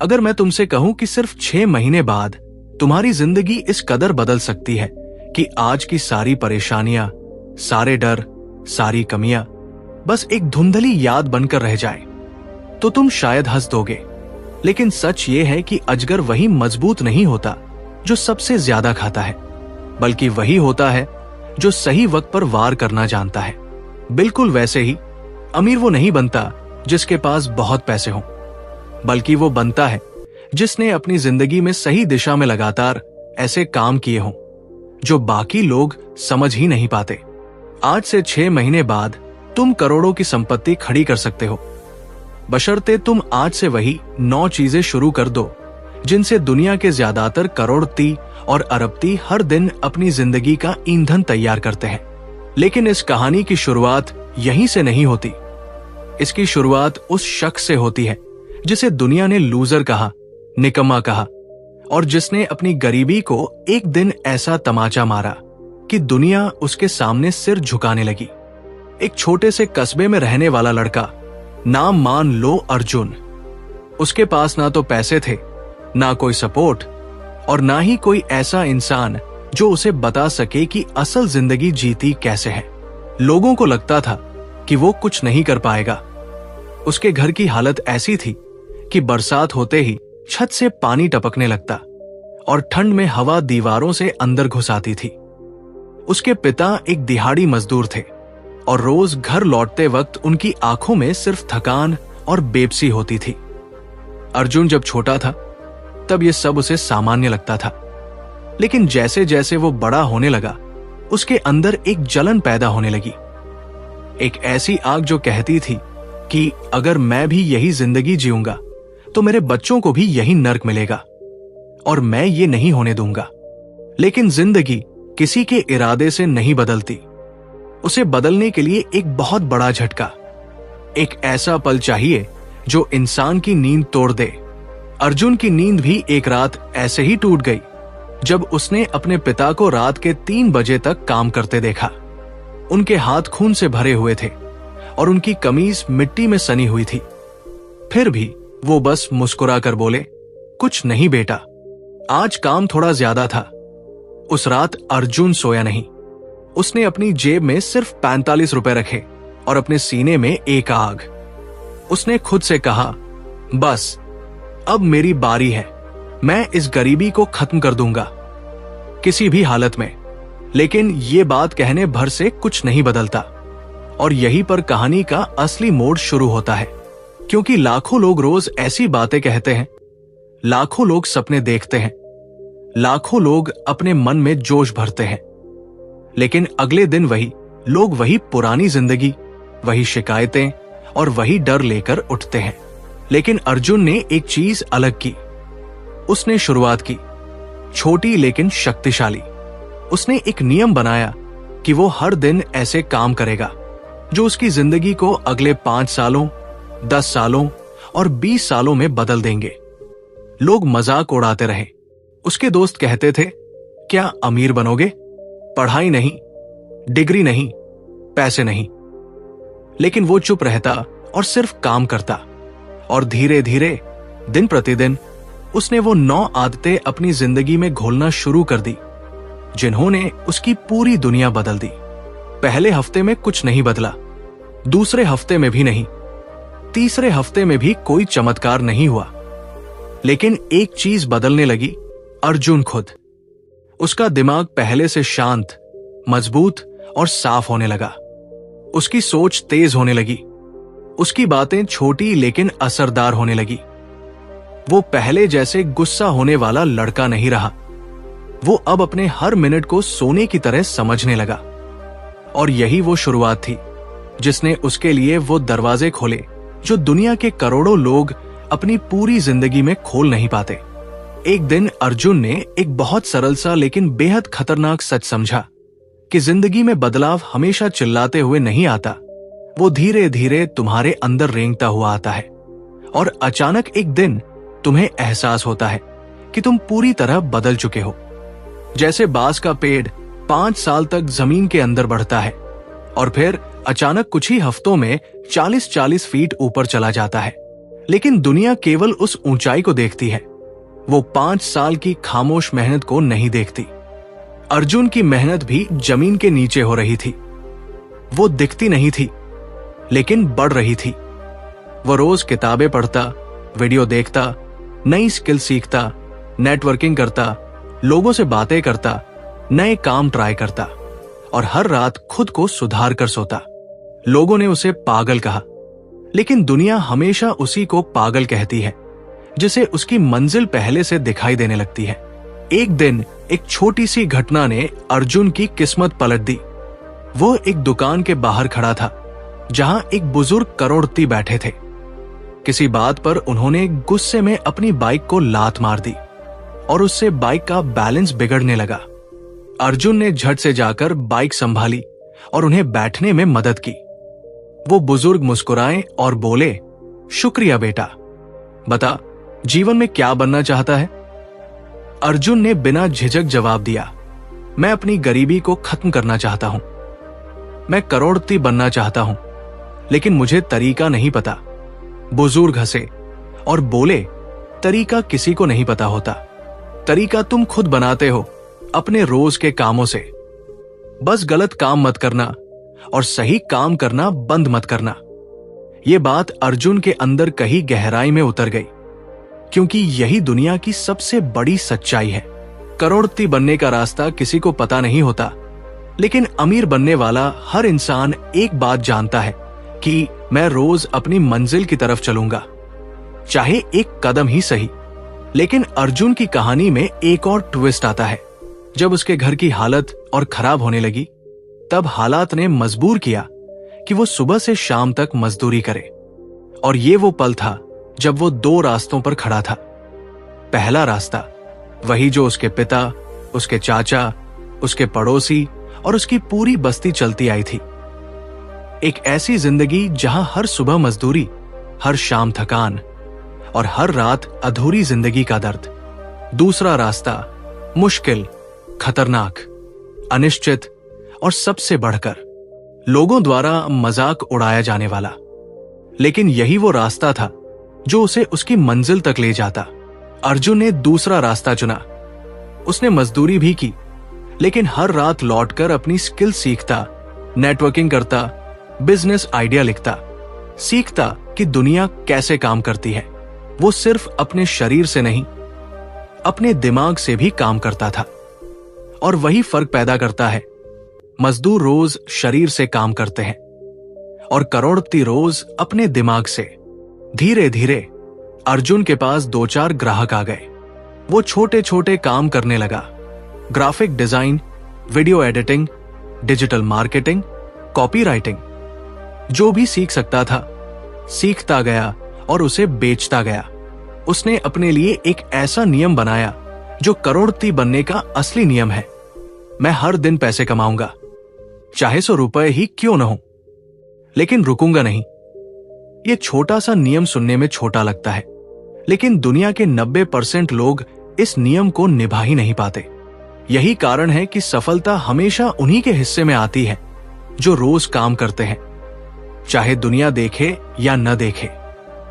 अगर मैं तुमसे कहूं कि सिर्फ 6 महीने बाद तुम्हारी जिंदगी इस कदर बदल सकती है कि आज की सारी परेशानियां, सारे डर, सारी कमियां बस एक धुंधली याद बनकर रह जाए, तो तुम शायद हंस दोगे। लेकिन सच ये है कि अजगर वही मजबूत नहीं होता जो सबसे ज्यादा खाता है, बल्कि वही होता है जो सही वक्त पर वार करना जानता है। बिल्कुल वैसे ही अमीर वो नहीं बनता जिसके पास बहुत पैसे हों, बल्कि वो बनता है जिसने अपनी जिंदगी में सही दिशा में लगातार ऐसे काम किए हों जो बाकी लोग समझ ही नहीं पाते। आज से 6 महीने बाद तुम करोड़ों की संपत्ति खड़ी कर सकते हो, बशर्ते तुम आज से वही 9 चीजें शुरू कर दो जिनसे दुनिया के ज्यादातर करोड़पति और अरबपति हर दिन अपनी जिंदगी का ईंधन तैयार करते हैं। लेकिन इस कहानी की शुरुआत यहीं से नहीं होती। इसकी शुरुआत उस शख्स से होती है जिसे दुनिया ने लूजर कहा, निकम्मा कहा, और जिसने अपनी गरीबी को एक दिन ऐसा तमाचा मारा कि दुनिया उसके सामने सिर झुकाने लगी। एक छोटे से कस्बे में रहने वाला लड़का, नाम मान लो अर्जुन। उसके पास ना तो पैसे थे, ना कोई सपोर्ट, और ना ही कोई ऐसा इंसान जो उसे बता सके कि असल जिंदगी जीती कैसे है। लोगों को लगता था कि वो कुछ नहीं कर पाएगा। उसके घर की हालत ऐसी थी कि बरसात होते ही छत से पानी टपकने लगता और ठंड में हवा दीवारों से अंदर घुस आती थी। उसके पिता एक दिहाड़ी मजदूर थे और रोज घर लौटते वक्त उनकी आंखों में सिर्फ थकान और बेबसी होती थी। अर्जुन जब छोटा था तब यह सब उसे सामान्य लगता था, लेकिन जैसे जैसे वो बड़ा होने लगा उसके अंदर एक जलन पैदा होने लगी। एक ऐसी आग जो कहती थी कि अगर मैं भी यही जिंदगी जीऊंगा तो मेरे बच्चों को भी यही नर्क मिलेगा और मैं ये नहीं होने दूंगा। लेकिन जिंदगी किसी के इरादे से नहीं बदलती। उसे बदलने के लिए एक बहुत बड़ा झटका, एक ऐसा पल चाहिए जो इंसान की नींद तोड़ दे। अर्जुन की नींद भी एक रात ऐसे ही टूट गई जब उसने अपने पिता को रात के 3 बजे तक काम करते देखा। उनके हाथ खून से भरे हुए थे और उनकी कमीज मिट्टी में सनी हुई थी। फिर भी वो बस मुस्कुरा कर बोले, कुछ नहीं बेटा, आज काम थोड़ा ज्यादा था। उस रात अर्जुन सोया नहीं। उसने अपनी जेब में सिर्फ 45 रुपए रखे और अपने सीने में एक आग। उसने खुद से कहा, बस अब मेरी बारी है, मैं इस गरीबी को खत्म कर दूंगा किसी भी हालत में। लेकिन ये बात कहने भर से कुछ नहीं बदलता और यहीं पर कहानी का असली मोड़ शुरू होता है। क्योंकि लाखों लोग रोज ऐसी बातें कहते हैं, लाखों लोग सपने देखते हैं, लाखों लोग अपने मन में जोश भरते हैं, लेकिन अगले दिन वही लोग वही पुरानी जिंदगी, वही शिकायतें और वही डर लेकर उठते हैं। लेकिन अर्जुन ने एक चीज अलग की। उसने शुरुआत की, छोटी लेकिन शक्तिशाली। उसने एक नियम बनाया कि वो हर दिन ऐसे काम करेगा जो उसकी जिंदगी को अगले 5 सालों, 10 सालों और 20 सालों में बदल देंगे। लोग मजाक उड़ाते रहे। उसके दोस्त कहते थे, क्या अमीर बनोगे? पढ़ाई नहीं, डिग्री नहीं, पैसे नहीं। लेकिन वो चुप रहता और सिर्फ काम करता। और धीरे धीरे, दिन प्रतिदिन उसने वो 9 आदतें अपनी जिंदगी में घोलना शुरू कर दी जिन्होंने उसकी पूरी दुनिया बदल दी। पहले हफ्ते में कुछ नहीं बदला, दूसरे हफ्ते में भी नहीं, तीसरे हफ्ते में भी कोई चमत्कार नहीं हुआ। लेकिन एक चीज बदलने लगी, अर्जुन खुद। उसका दिमाग पहले से शांत, मजबूत और साफ होने लगा। उसकी सोच तेज होने लगी। उसकी बातें छोटी लेकिन असरदार होने लगी। वो पहले जैसे गुस्सा होने वाला लड़का नहीं रहा। वो अब अपने हर मिनट को सोने की तरह समझने लगा। और यही वो शुरुआत थी जिसने उसके लिए वो दरवाजे खोले जो दुनिया के करोड़ों लोग अपनी पूरी जिंदगी में खोल नहीं पाते। एक दिन अर्जुन ने एक बहुत सरल सा लेकिन बेहद खतरनाक सच समझा कि जिंदगी में बदलाव हमेशा चिल्लाते हुए नहीं आता। वो धीरे धीरे तुम्हारे अंदर रेंगता हुआ आता है और अचानक एक दिन तुम्हें एहसास होता है कि तुम पूरी तरह बदल चुके हो। जैसे बांस का पेड़ 5 साल तक जमीन के अंदर बढ़ता है और फिर अचानक कुछ ही हफ्तों में 40-40 फीट ऊपर चला जाता है। लेकिन दुनिया केवल उस ऊंचाई को देखती है, वो 5 साल की खामोश मेहनत को नहीं देखती। अर्जुन की मेहनत भी जमीन के नीचे हो रही थी। वो दिखती नहीं थी, लेकिन बढ़ रही थी। वो रोज किताबें पढ़ता, वीडियो देखता, नई स्किल सीखता, नेटवर्किंग करता, लोगों से बातें करता, नए काम ट्राई करता और हर रात खुद को सुधार कर सोता। लोगों ने उसे पागल कहा, लेकिन दुनिया हमेशा उसी को पागल कहती है जिसे उसकी मंजिल पहले से दिखाई देने लगती है। एक दिन एक छोटी सी घटना ने अर्जुन की किस्मत पलट दी। वो एक दुकान के बाहर खड़ा था जहां एक बुजुर्ग करोड़पति बैठे थे। किसी बात पर उन्होंने गुस्से में अपनी बाइक को लात मार दी और उससे बाइक का बैलेंस बिगड़ने लगा। अर्जुन ने झट से जाकर बाइक संभाली और उन्हें बैठने में मदद की। वो बुजुर्ग मुस्कुराए और बोले, शुक्रिया बेटा, बता जीवन में क्या बनना चाहता है? अर्जुन ने बिना झिझक जवाब दिया, मैं अपनी गरीबी को खत्म करना चाहता हूं। मैं करोड़पति बनना चाहता हूं, लेकिन मुझे तरीका नहीं पता। बुजुर्ग हंसे और बोले, तरीका किसी को नहीं पता होता। तरीका तुम खुद बनाते हो अपने रोज के कामों से। बस गलत काम मत करना और सही काम करना बंद मत करना। यह बात अर्जुन के अंदर कहीं गहराई में उतर गई, क्योंकि यही दुनिया की सबसे बड़ी सच्चाई है। करोड़पति बनने का रास्ता किसी को पता नहीं होता, लेकिन अमीर बनने वाला हर इंसान एक बात जानता है कि मैं रोज अपनी मंजिल की तरफ चलूंगा, चाहे एक कदम ही सही। लेकिन अर्जुन की कहानी में एक और ट्विस्ट आता है। जब उसके घर की हालत और खराब होने लगी, तब हालात ने मजबूर किया कि वो सुबह से शाम तक मजदूरी करे। और ये वो पल था जब वो 2 रास्तों पर खड़ा था। पहला रास्ता वही जो उसके पिता, उसके चाचा, उसके पड़ोसी और उसकी पूरी बस्ती चलती आई थी। एक ऐसी जिंदगी जहां हर सुबह मजदूरी, हर शाम थकान और हर रात अधूरी जिंदगी का दर्द। दूसरा रास्ता मुश्किल, खतरनाक, अनिश्चित और सबसे बढ़कर लोगों द्वारा मजाक उड़ाया जाने वाला। लेकिन यही वो रास्ता था जो उसे उसकी मंजिल तक ले जाता। अर्जुन ने दूसरा रास्ता चुना। उसने मजदूरी भी की, लेकिन हर रात लौटकर अपनी स्किल सीखता, नेटवर्किंग करता, बिजनेस आइडिया लिखता, सीखता कि दुनिया कैसे काम करती है। वो सिर्फ अपने शरीर से नहीं, अपने दिमाग से भी काम करता था। और वही फर्क पैदा करता है। मजदूर रोज शरीर से काम करते हैं और करोड़पति रोज अपने दिमाग से। धीरे धीरे अर्जुन के पास 2-4 ग्राहक आ गए। वो छोटे छोटे काम करने लगा, graphic design, video editing, digital marketing, copywriting. जो भी सीख सकता था सीखता गया और उसे बेचता गया। उसने अपने लिए एक ऐसा नियम बनाया जो करोड़पति बनने का असली नियम है। मैं हर दिन पैसे कमाऊंगा, चाहे 100 रुपए ही क्यों न हो, लेकिन रुकूंगा नहीं। यह छोटा सा नियम सुनने में छोटा लगता है, लेकिन दुनिया के 90% लोग इस नियम को निभा ही नहीं पाते। यही कारण है कि सफलता हमेशा उन्हीं के हिस्से में आती है जो रोज काम करते हैं, चाहे दुनिया देखे या न देखे।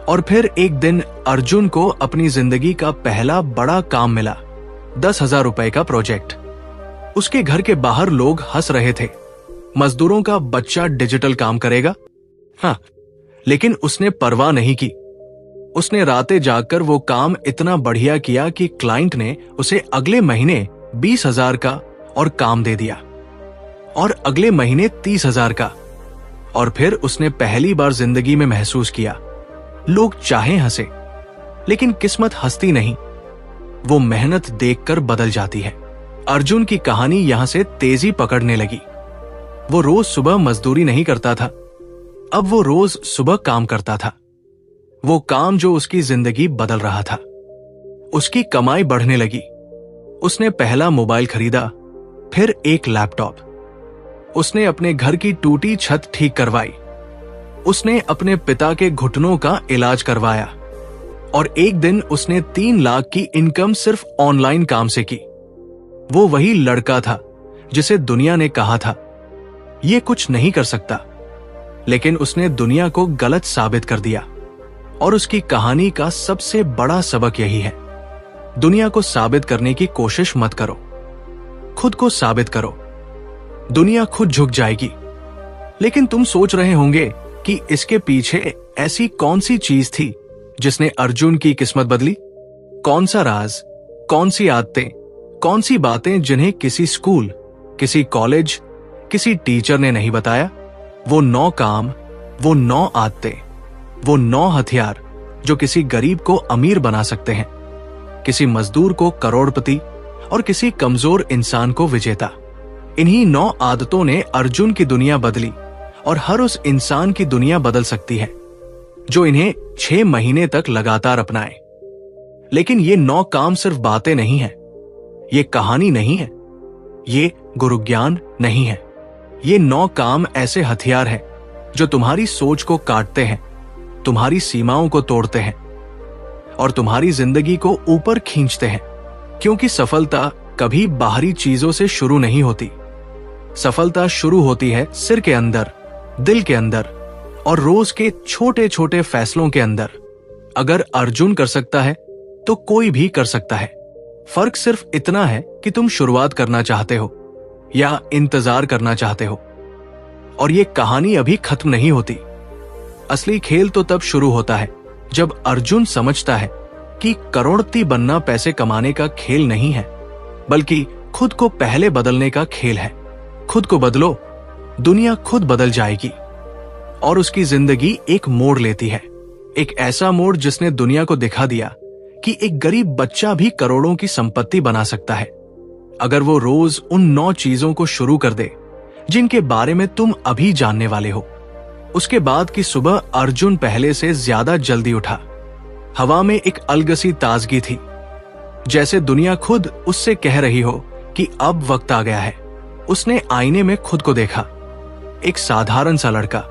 और फिर एक दिन अर्जुन को अपनी जिंदगी का पहला बड़ा काम मिला, 10,000 रुपए का प्रोजेक्ट। उसके घर के बाहर लोग हंस रहे थे। मजदूरों का बच्चा डिजिटल काम करेगा? हाँ, लेकिन उसने परवाह नहीं की। उसने रातें जागकर वो काम इतना बढ़िया किया कि क्लाइंट ने उसे अगले महीने 20,000 का और काम दे दिया, और अगले महीने 30,000 का। और फिर उसने पहली बार जिंदगी में महसूस किया, लोग चाहे हंसे, लेकिन किस्मत हंसती नहीं, वो मेहनत देखकर बदल जाती है। अर्जुन की कहानी यहां से तेजी पकड़ने लगी। वो रोज सुबह मजदूरी नहीं करता था, अब वो रोज सुबह काम करता था। वो काम जो उसकी जिंदगी बदल रहा था। उसकी कमाई बढ़ने लगी। उसने पहला मोबाइल खरीदा, फिर एक लैपटॉप। उसने अपने घर की टूटी छत ठीक करवाई। उसने अपने पिता के घुटनों का इलाज करवाया। और एक दिन उसने 3 लाख की इनकम सिर्फ ऑनलाइन काम से की। वो वही लड़का था जिसे दुनिया ने कहा था ये कुछ नहीं कर सकता, लेकिन उसने दुनिया को गलत साबित कर दिया और उसकी कहानी का सबसे बड़ा सबक यही है, दुनिया को साबित करने की कोशिश मत करो, खुद को साबित करो। दुनिया खुद झुक जाएगी। लेकिन तुम सोच रहे होंगे कि इसके पीछे ऐसी कौन सी चीज थी जिसने अर्जुन की किस्मत बदली? कौन सा राज, कौन सी आदतें, कौन सी बातें जिन्हें किसी स्कूल, किसी कॉलेज, किसी टीचर ने नहीं बताया? वो 9 काम, वो 9 आदतें, वो 9 हथियार जो किसी गरीब को अमीर बना सकते हैं, किसी मजदूर को करोड़पति और किसी कमजोर इंसान को विजेता। इन्हीं 9 आदतों ने अर्जुन की दुनिया बदली और हर उस इंसान की दुनिया बदल सकती है जो इन्हें 6 महीने तक लगातार अपनाए। लेकिन ये 9 काम सिर्फ बातें नहीं है, ये कहानी नहीं है, ये गुरु ज्ञान नहीं है। ये 9 काम ऐसे हथियार हैं जो तुम्हारी सोच को काटते हैं, तुम्हारी सीमाओं को तोड़ते हैं और तुम्हारी जिंदगी को ऊपर खींचते हैं। क्योंकि सफलता कभी बाहरी चीजों से शुरू नहीं होती। सफलता शुरू होती है सिर के अंदर, दिल के अंदर और रोज के छोटे छोटे फैसलों के अंदर। अगर अर्जुन कर सकता है तो कोई भी कर सकता है। फर्क सिर्फ इतना है कि तुम शुरुआत करना चाहते हो या इंतजार करना चाहते हो। और ये कहानी अभी खत्म नहीं होती। असली खेल तो तब शुरू होता है जब अर्जुन समझता है कि करोड़पति बनना पैसे कमाने का खेल नहीं है, बल्कि खुद को पहले बदलने का खेल है। खुद को बदलो, दुनिया खुद बदल जाएगी। और उसकी जिंदगी एक मोड़ लेती है, एक ऐसा मोड़ जिसने दुनिया को दिखा दिया कि एक गरीब बच्चा भी करोड़ों की संपत्ति बना सकता है अगर वो रोज उन 9 चीजों को शुरू कर दे जिनके बारे में तुम अभी जानने वाले हो। उसके बाद की सुबह अर्जुन पहले से ज्यादा जल्दी उठा। हवा में एक अलगसी ताजगी थी, जैसे दुनिया खुद उससे कह रही हो कि अब वक्त आ गया है। उसने आईने में खुद को देखा, एक साधारण सा लड़का,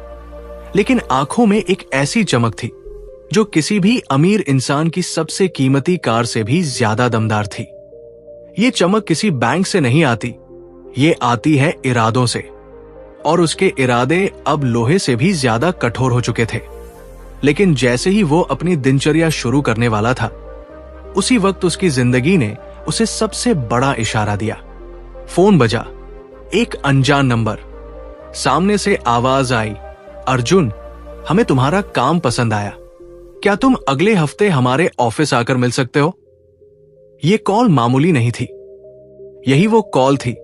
लेकिन आंखों में एक ऐसी चमक थी जो किसी भी अमीर इंसान की सबसे कीमती कार से भी ज्यादा दमदार थी। ये चमक किसी बैंक से नहीं आती, ये आती है इरादों से। और उसके इरादे अब लोहे से भी ज्यादा कठोर हो चुके थे। लेकिन जैसे ही वो अपनी दिनचर्या शुरू करने वाला था, उसी वक्त उसकी जिंदगी ने उसे सबसे बड़ा इशारा दिया। फोन बजा, एक अनजान नंबर। सामने से आवाज आई, अर्जुन, हमें तुम्हारा काम पसंद आया, क्या तुम अगले हफ्ते हमारे ऑफिस आकर मिल सकते हो? यह कॉल मामूली नहीं थी। यही वो कॉल थी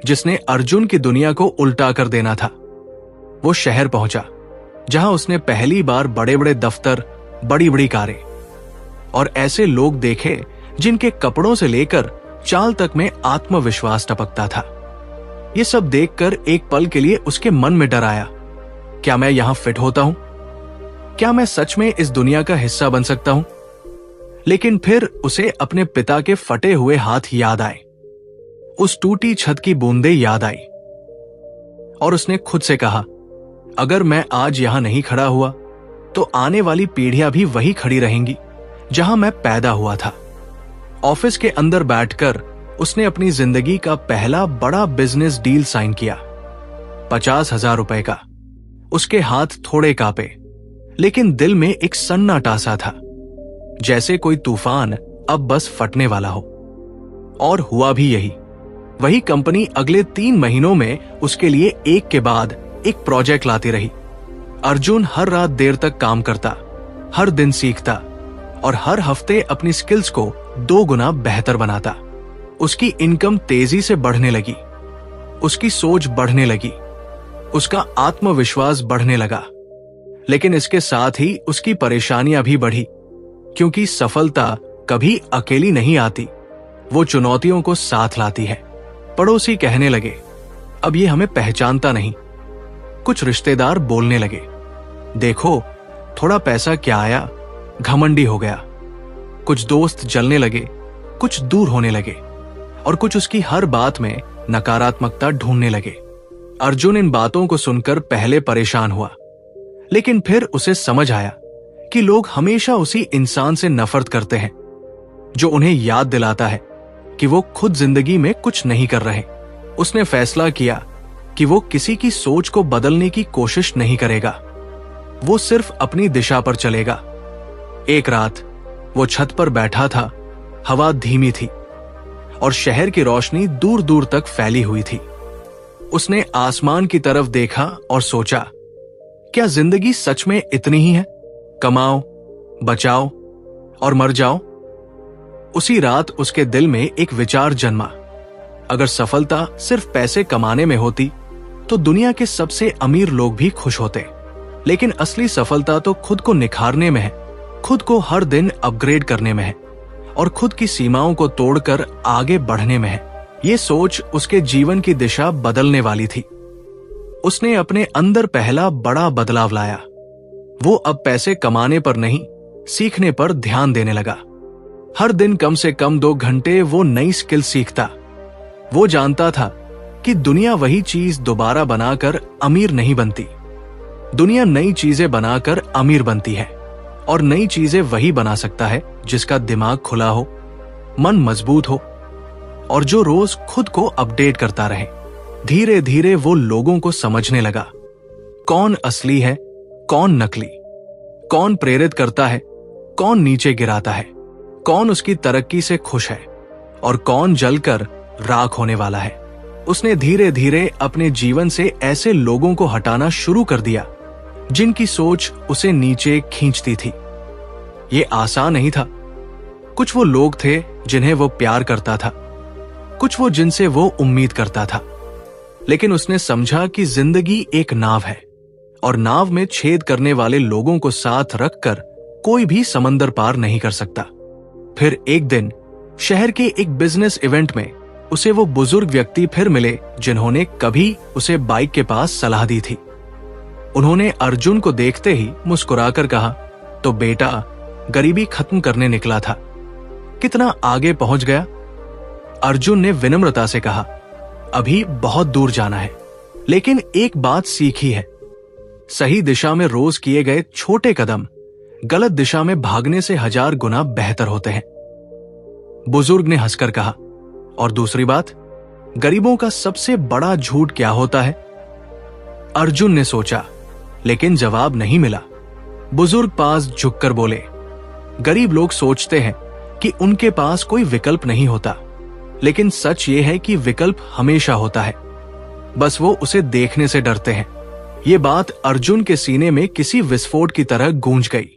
जिसने अर्जुन की दुनिया को उल्टा कर देना था। वो शहर पहुंचा जहां उसने पहली बार बड़े बड़े दफ्तर, बड़ी बड़ी कारें और ऐसे लोग देखे जिनके कपड़ों से लेकर चाल तक में आत्मविश्वास टपकता था। ये सब देखकर एक पल के लिए उसके मन में डर आया, क्या मैं यहां फिट होता हूं? क्या मैं सच में इस दुनिया का हिस्सा बन सकता हूं? लेकिन फिर उसे अपने पिता के फटे हुए हाथ याद आए, उस टूटी छत की बूंदें याद आई और उसने खुद से कहा, अगर मैं आज यहां नहीं खड़ा हुआ तो आने वाली पीढ़ियां भी वही खड़ी रहेंगी जहां मैं पैदा हुआ था। ऑफिस के अंदर बैठकर उसने अपनी जिंदगी का पहला बड़ा बिजनेस डील साइन किया, 50,000 रुपए का। उसके हाथ थोड़े कांपे, लेकिन दिल में एक सन्नाटा सा था, जैसे कोई तूफान अब बस फटने वाला हो। और हुआ भी यही। वही कंपनी अगले 3 महीनों में उसके लिए एक के बाद एक प्रोजेक्ट लाती रही। अर्जुन हर रात देर तक काम करता, हर दिन सीखता और हर हफ्ते अपनी स्किल्स को 2 गुना बेहतर बनाता। उसकी इनकम तेजी से बढ़ने लगी, उसकी सोच बढ़ने लगी, उसका आत्मविश्वास बढ़ने लगा। लेकिन इसके साथ ही उसकी परेशानियां भी बढ़ी, क्योंकि सफलता कभी अकेली नहीं आती, वो चुनौतियों को साथ लाती है। पड़ोसी कहने लगे, अब ये हमें पहचानता नहीं। कुछ रिश्तेदार बोलने लगे, देखो थोड़ा पैसा क्या आया, घमंडी हो गया। कुछ दोस्त जलने लगे, कुछ दूर होने लगे और कुछ उसकी हर बात में नकारात्मकता ढूंढने लगे। अर्जुन इन बातों को सुनकर पहले परेशान हुआ, लेकिन फिर उसे समझ आया कि लोग हमेशा उसी इंसान से नफरत करते हैं जो उन्हें याद दिलाता है कि वो खुद जिंदगी में कुछ नहीं कर रहे। उसने फैसला किया कि वो किसी की सोच को बदलने की कोशिश नहीं करेगा, वो सिर्फ अपनी दिशा पर चलेगा। एक रात वो छत पर बैठा था। हवा धीमी थी और शहर की रोशनी दूर दूर तक फैली हुई थी। उसने आसमान की तरफ देखा और सोचा, क्या जिंदगी सच में इतनी ही है? कमाओ, बचाओ और मर जाओ। उसी रात उसके दिल में एक विचार जन्मा, अगर सफलता सिर्फ पैसे कमाने में होती तो दुनिया के सबसे अमीर लोग भी खुश होते। लेकिन असली सफलता तो खुद को निखारने में है, खुद को हर दिन अपग्रेड करने में है और खुद की सीमाओं को तोड़कर आगे बढ़ने में है। ये सोच उसके जीवन की दिशा बदलने वाली थी। उसने अपने अंदर पहला बड़ा बदलाव लाया। वो अब पैसे कमाने पर नहीं, सीखने पर ध्यान देने लगा। हर दिन कम से कम 2 घंटे वो नई स्किल सीखता। वो जानता था कि दुनिया वही चीज दोबारा बनाकर अमीर नहीं बनती। दुनिया नई चीजें बनाकर अमीर बनती है और नई चीजें वही बना सकता है जिसका दिमाग खुला हो, मन मजबूत हो और जो रोज खुद को अपडेट करता रहे। धीरे धीरे वो लोगों को समझने लगा, कौन असली है, कौन नकली, कौन प्रेरित करता है, कौन नीचे गिराता है, कौन उसकी तरक्की से खुश है और कौन जलकर राख होने वाला है। उसने धीरे धीरे अपने जीवन से ऐसे लोगों को हटाना शुरू कर दिया जिनकी सोच उसे नीचे खींचती थी। ये आसान नहीं था। कुछ वो लोग थे जिन्हें वो प्यार करता था, कुछ वो जिनसे वो उम्मीद करता था। लेकिन उसने समझा कि जिंदगी एक नाव है और नाव में छेद करने वाले लोगों को साथ रखकर कोई भी समंदर पार नहीं कर सकता। फिर एक दिन शहर के एक बिजनेस इवेंट में उसे वो बुजुर्ग व्यक्ति फिर मिले जिन्होंने कभी उसे बाइक के पास सलाह दी थी। उन्होंने अर्जुन को देखते ही मुस्कुराकर कहा, तो बेटा गरीबी खत्म करने निकला था, कितना आगे पहुंच गया? अर्जुन ने विनम्रता से कहा, अभी बहुत दूर जाना है, लेकिन एक बात सीखी है, सही दिशा में रोज किए गए छोटे कदम गलत दिशा में भागने से 1000 गुना बेहतर होते हैं। बुजुर्ग ने हंसकर कहा, और दूसरी बात, गरीबों का सबसे बड़ा झूठ क्या होता है? अर्जुन ने सोचा, लेकिन जवाब नहीं मिला। बुजुर्ग पास झुककर बोले, गरीब लोग सोचते हैं कि उनके पास कोई विकल्प नहीं होता, लेकिन सच ये है कि विकल्प हमेशा होता है, बस वो उसे देखने से डरते हैं। ये बात अर्जुन के सीने में किसी विस्फोट की तरह गूंज गई।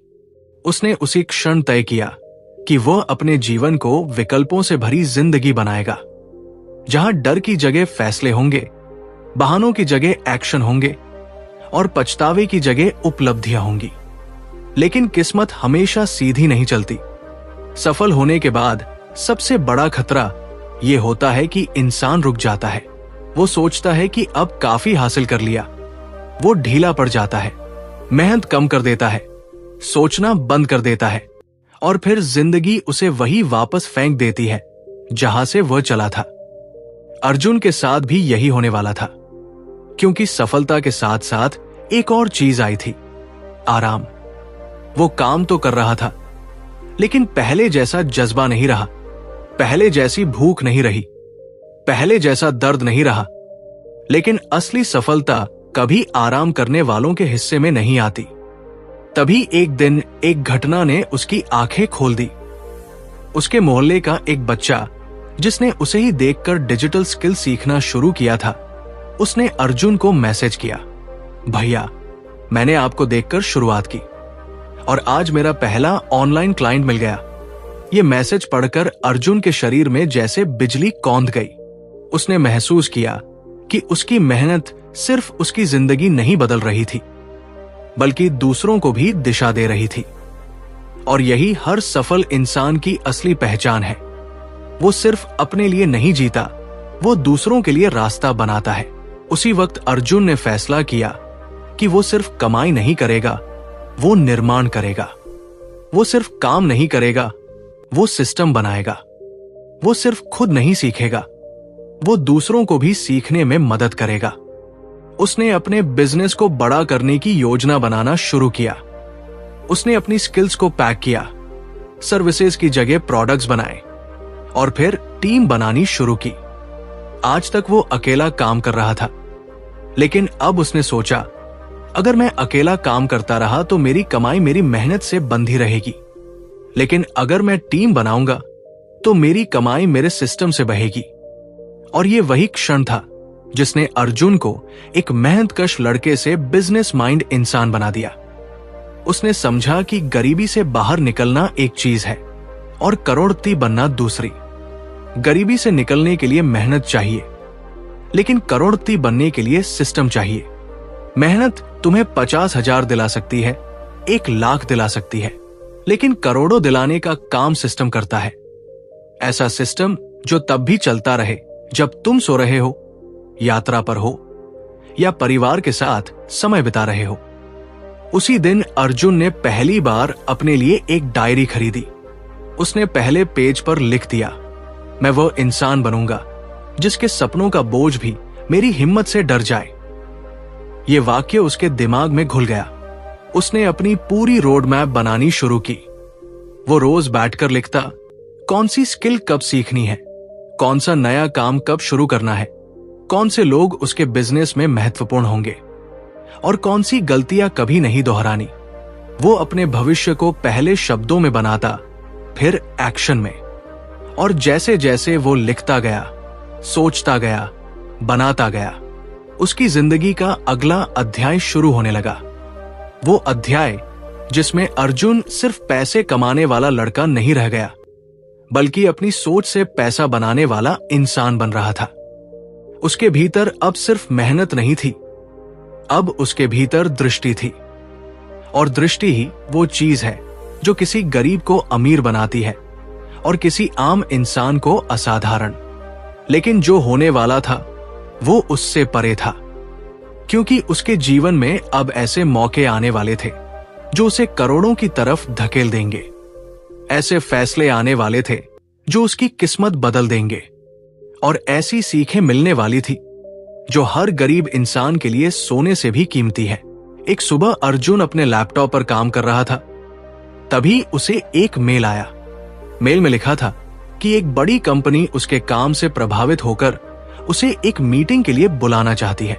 उसने उसी क्षण तय किया कि वह अपने जीवन को विकल्पों से भरी जिंदगी बनाएगा, जहां डर की जगह फैसले होंगे, बहानों की जगह एक्शन होंगे और पछतावे की जगह उपलब्धियां होंगी। लेकिन किस्मत हमेशा सीधी नहीं चलती। सफल होने के बाद सबसे बड़ा खतरा यह होता है कि इंसान रुक जाता है। वो सोचता है कि अब काफी हासिल कर लिया। वो ढीला पड़ जाता है, मेहनत कम कर देता है, सोचना बंद कर देता है और फिर जिंदगी उसे वही वापस फेंक देती है जहां से वह चला था। अर्जुन के साथ भी यही होने वाला था, क्योंकि सफलता के साथ साथ एक और चीज आई थी, आराम। वो काम तो कर रहा था, लेकिन पहले जैसा जज्बा नहीं रहा, पहले जैसी भूख नहीं रही, पहले जैसा दर्द नहीं रहा। लेकिन असली सफलता कभी आराम करने वालों के हिस्से में नहीं आती। तभी एक दिन एक घटना ने उसकी आंखें खोल दी। उसके मोहल्ले का एक बच्चा, जिसने उसे ही देखकर डिजिटल स्किल सीखना शुरू किया था, उसने अर्जुन को मैसेज किया, भैया मैंने आपको देखकर शुरुआत की और आज मेरा पहला ऑनलाइन क्लाइंट मिल गया। ये मैसेज पढ़कर अर्जुन के शरीर में जैसे बिजली कौंध गई। उसने महसूस किया कि उसकी मेहनत सिर्फ उसकी जिंदगी नहीं बदल रही थी, बल्कि दूसरों को भी दिशा दे रही थी। और यही हर सफल इंसान की असली पहचान है। वो सिर्फ अपने लिए नहीं जीता, वो दूसरों के लिए रास्ता बनाता है। उसी वक्त अर्जुन ने फैसला किया कि वो सिर्फ कमाई नहीं करेगा, वो निर्माण करेगा। वो सिर्फ काम नहीं करेगा, वो सिस्टम बनाएगा। वो सिर्फ खुद नहीं सीखेगा, वो दूसरों को भी सीखने में मदद करेगा। उसने अपने बिजनेस को बड़ा करने की योजना बनाना शुरू किया। उसने अपनी स्किल्स को पैक किया, सर्विसेज की जगह प्रोडक्ट्स बनाए और फिर टीम बनानी शुरू की। आज तक वो अकेला काम कर रहा था, लेकिन अब उसने सोचा, अगर मैं अकेला काम करता रहा तो मेरी कमाई मेरी मेहनत से बंधी रहेगी। लेकिन अगर मैं टीम बनाऊंगा तो मेरी कमाई मेरे सिस्टम से बहेगी। और ये वही क्षण था जिसने अर्जुन को एक मेहनतकश लड़के से बिजनेस माइंड इंसान बना दिया। उसने समझा कि गरीबी से बाहर निकलना एक चीज है और करोड़पति बनना दूसरी। गरीबी से निकलने के लिए मेहनत चाहिए, लेकिन करोड़पति बनने के लिए सिस्टम चाहिए। मेहनत तुम्हें 50,000 दिला सकती है, 1,00,000 दिला सकती है, लेकिन करोड़ों दिलाने का काम सिस्टम करता है। ऐसा सिस्टम जो तब भी चलता रहे जब तुम सो रहे हो, यात्रा पर हो या परिवार के साथ समय बिता रहे हो। उसी दिन अर्जुन ने पहली बार अपने लिए एक डायरी खरीदी। उसने पहले पेज पर लिख दिया, मैं वो इंसान बनूंगा जिसके सपनों का बोझ भी मेरी हिम्मत से डर जाए। ये वाक्य उसके दिमाग में घुल गया। उसने अपनी पूरी रोड मैप बनानी शुरू की। वो रोज बैठकर लिखता, कौन सी स्किल कब सीखनी है, कौन सा नया काम कब शुरू करना है, कौन से लोग उसके बिजनेस में महत्वपूर्ण होंगे और कौन सी गलतियां कभी नहीं दोहरानी। वो अपने भविष्य को पहले शब्दों में बनाता, फिर एक्शन में। और जैसे जैसे वो लिखता गया, सोचता गया, बनाता गया, उसकी जिंदगी का अगला अध्याय शुरू होने लगा। वो अध्याय जिसमें अर्जुन सिर्फ पैसे कमाने वाला लड़का नहीं रह गया, बल्कि अपनी सोच से पैसा बनाने वाला इंसान बन रहा था। उसके भीतर अब सिर्फ मेहनत नहीं थी, अब उसके भीतर दृष्टि थी। और दृष्टि ही वो चीज है जो किसी गरीब को अमीर बनाती है और किसी आम इंसान को असाधारण। लेकिन जो होने वाला था वो उससे परे था, क्योंकि उसके जीवन में अब ऐसे मौके आने वाले थे जो उसे करोड़ों की तरफ धकेल देंगे। ऐसे फैसले आने वाले थे जो उसकी किस्मत बदल देंगे। और ऐसी सीखें मिलने वाली थी जो हर गरीब इंसान के लिए सोने से भी कीमती है। एक सुबह अर्जुन अपने लैपटॉप पर काम कर रहा था, तभी उसे एक मेल आया। मेल में लिखा था कि एक बड़ी कंपनी उसके काम से प्रभावित होकर उसे एक मीटिंग के लिए बुलाना चाहती है।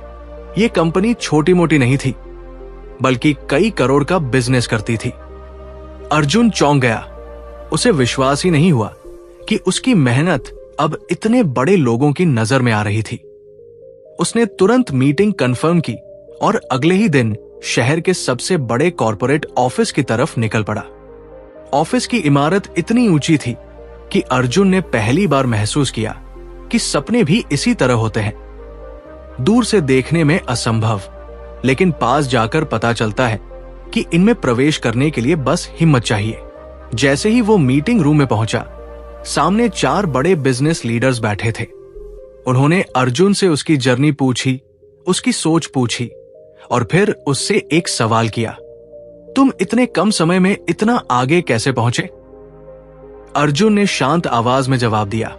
यह कंपनी छोटी मोटी नहीं थी, बल्कि कई करोड़ का बिजनेस करती थी। अर्जुन चौंक गया। उसे विश्वास ही नहीं हुआ कि उसकी मेहनत अब इतने बड़े लोगों की नजर में आ रही थी। उसने तुरंत मीटिंग कंफर्म की और अगले ही दिन शहर के सबसे बड़े कॉर्पोरेट ऑफिस की तरफ निकल पड़ा। ऑफिस की इमारत इतनी ऊंची थी कि अर्जुन ने पहली बार महसूस किया कि सपने भी इसी तरह होते हैं। दूर से देखने में असंभव, लेकिन पास जाकर पता चलता है कि इनमें प्रवेश करने के लिए बस हिम्मत चाहिए। जैसे ही वो मीटिंग रूम में पहुंचा, सामने 4 बड़े बिजनेस लीडर्स बैठे थे। उन्होंने अर्जुन से उसकी जर्नी पूछी, उसकी सोच पूछी और फिर उससे एक सवाल किया, तुम इतने कम समय में इतना आगे कैसे पहुंचे? अर्जुन ने शांत आवाज में जवाब दिया,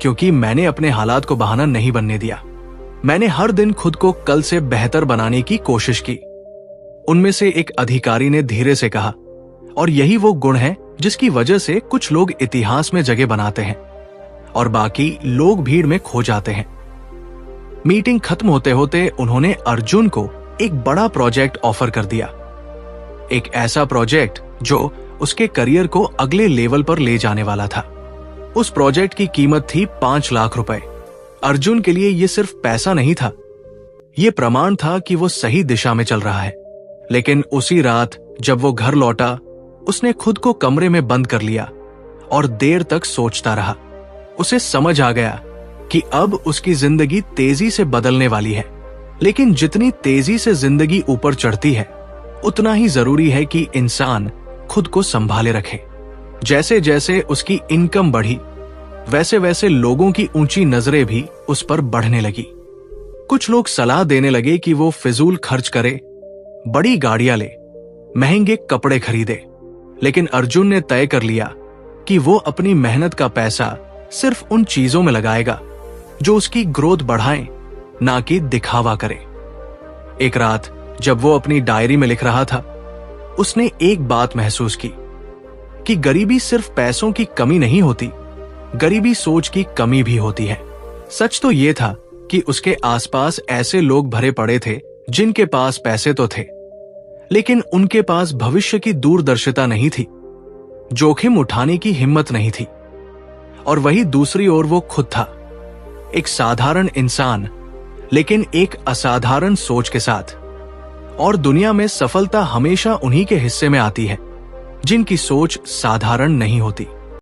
क्योंकि मैंने अपने हालात को बहाना नहीं बनने दिया। मैंने हर दिन खुद को कल से बेहतर बनाने की कोशिश की। उनमें से एक अधिकारी ने धीरे से कहा, और यही वो गुण है जिसकी वजह से कुछ लोग इतिहास में जगह बनाते हैं और बाकी लोग भीड़ में खो जाते हैं। मीटिंग खत्म होते होते उन्होंने अर्जुन को एक बड़ा प्रोजेक्ट ऑफर कर दिया। एक ऐसा प्रोजेक्ट जो उसके करियर को अगले लेवल पर ले जाने वाला था। उस प्रोजेक्ट की कीमत थी 5 लाख रुपए। अर्जुन के लिए यह सिर्फ पैसा नहीं था, यह प्रमाण था कि वो सही दिशा में चल रहा है। लेकिन उसी रात जब वो घर लौटा, उसने खुद को कमरे में बंद कर लिया और देर तक सोचता रहा। उसे समझ आ गया कि अब उसकी जिंदगी तेजी से बदलने वाली है, लेकिन जितनी तेजी से जिंदगी ऊपर चढ़ती है, उतना ही जरूरी है कि इंसान खुद को संभाले रखे। जैसे जैसे उसकी इनकम बढ़ी, वैसे वैसे लोगों की ऊंची नजरें भी उस पर बढ़ने लगी। कुछ लोग सलाह देने लगे कि वो फिजूल खर्च करे, बड़ी गाड़ियां ले, महंगे कपड़े खरीदे। लेकिन अर्जुन ने तय कर लिया कि वो अपनी मेहनत का पैसा सिर्फ उन चीजों में लगाएगा जो उसकी ग्रोथ बढ़ाएं, ना कि दिखावा करे। एक रात जब वो अपनी डायरी में लिख रहा था, उसने एक बात महसूस की कि गरीबी सिर्फ पैसों की कमी नहीं होती, गरीबी सोच की कमी भी होती है। सच तो यह था कि उसके आसपास ऐसे लोग भरे पड़े थे जिनके पास पैसे तो थे, लेकिन उनके पास भविष्य की दूरदर्शिता नहीं थी। जोखिम उठाने की हिम्मत नहीं थी। और वही दूसरी ओर वो खुद था, एक साधारण इंसान लेकिन एक असाधारण सोच के साथ। और दुनिया में सफलता हमेशा उन्हीं के हिस्से में आती है जिनकी सोच साधारण नहीं होती।